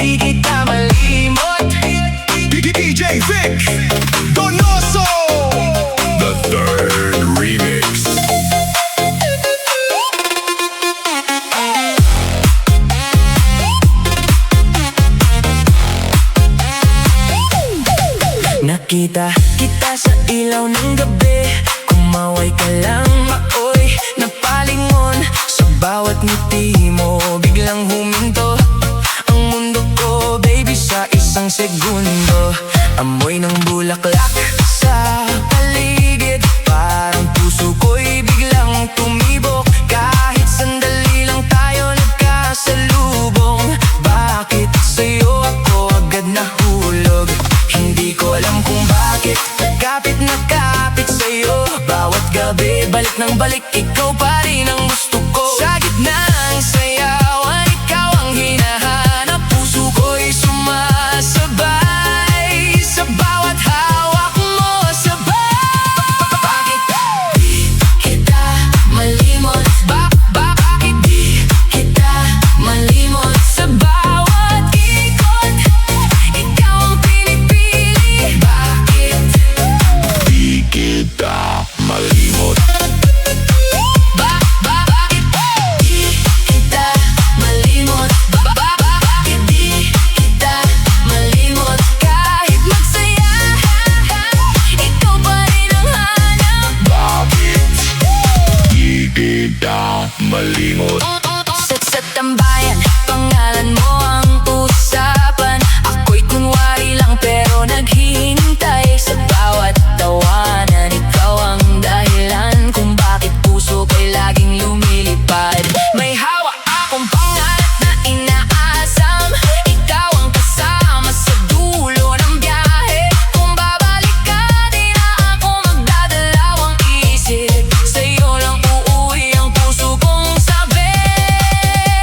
di kita malimot? DJ Vic, Donoso, the third remix. Nakita kita sa ilaw ng gabi, kumaway ka lang maoy, napalingon sa bawat ngiti mo. Biglang huminto ang mundo ko, baby, sa isang segundo. Amoy ng bulaklak sa paligid, parang puso ko'y biglang tumibok. Kahit sandali lang tayo nagkasalubong, bakit sa'yo ako agad nahulog? Hindi ko alam kung bakit kapit na kapit sa'yo. Bawat gabi, balik ng balik, ikaw pa rin ang gusto ko. Sa gitna ng sayawan, ikaw ang hinahanap. Puso ko'y sumasabay sa bawat hawak mo, sabay. Bakit di kita malimot? Bakit di kita malimot? Sa bawat ikot, ikaw ang pinipili. Bakit Di kita malimot. Bakit di kita malimot? Bakit di kita malimot? Kahit magsaya, ikaw pa rin ang hanap. Bakit di kita malimot? Sa tambayan, pangalan mo ang usapan. Ako'y kunwari lang pero naghihintay. Sa bawat tawanan, ikaw ang dahilan kung bakit puso ko'y laging lumilipad. May hawak akong pangarap na inaasam, ikaw ang kasama sa dulo ng biyahe. Kung babalik ka, di na ako magdadalawang isip. Sa'yo lang uuwi ang puso kong sabi.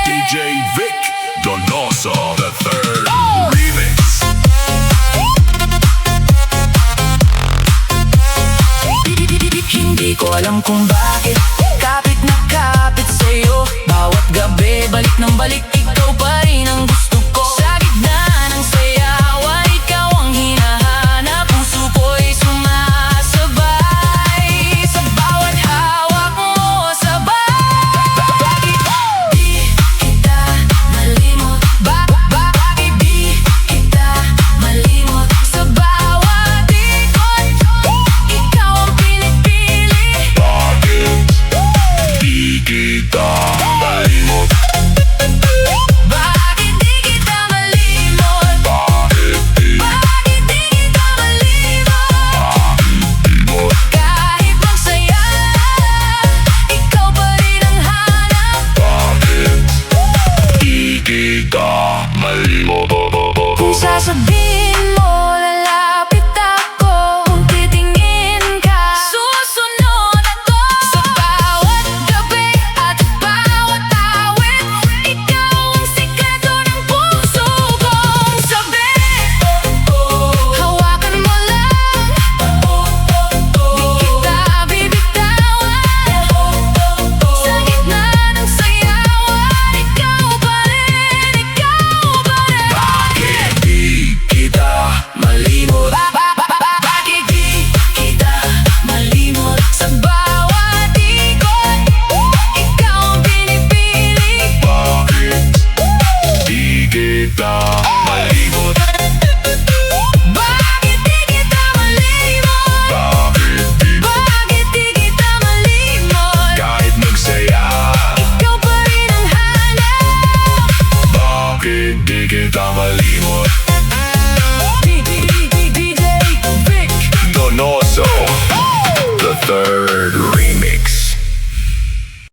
DJ Vic, Donoso, the third remix. Hindi ko alam kung bakit kapit na kapit sa'yo. Bawat gabi, balik ng balik, ikaw pa rin